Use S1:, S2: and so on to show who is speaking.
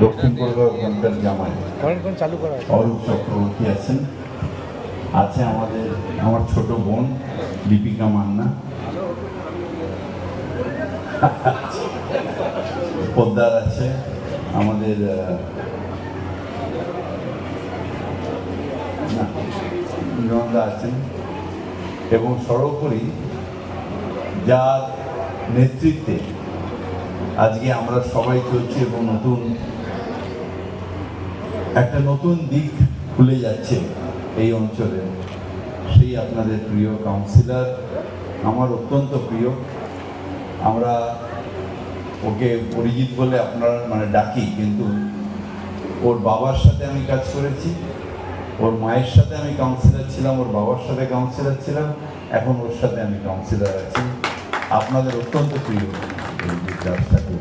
S1: দক্ষিণ কলকাতা ওখানকার জামাই অরূপ চক্রবর্তী আছেন, আছে আমার ছোট বোন দীপিকা মান্না, পোদ্দার আছে আমাদের বিনন্দা আছেন, এবং সর্বোপরি যার নেতৃত্বে আজকে আমরা সবাই চলছি এবং একটা নতুন দিক খুলে যাচ্ছে এই অঞ্চলে, সেই আপনাদের প্রিয় কাউন্সিলর, আমার অত্যন্ত প্রিয়। আমরা ওকে অরিজিৎ বলে আপনারা ডাকি, কিন্তু ওর বাবার সাথে আমি কাজ করেছি, ওর মায়ের সাথে আমি কাউন্সিলর ছিলাম, ওর বাবার সাথে কাউন্সিলর ছিলাম, এখন ওর সাথে আমি কাউন্সিলর আছি। আপনাদের অত্যন্ত প্রিয় এই কাজটাকে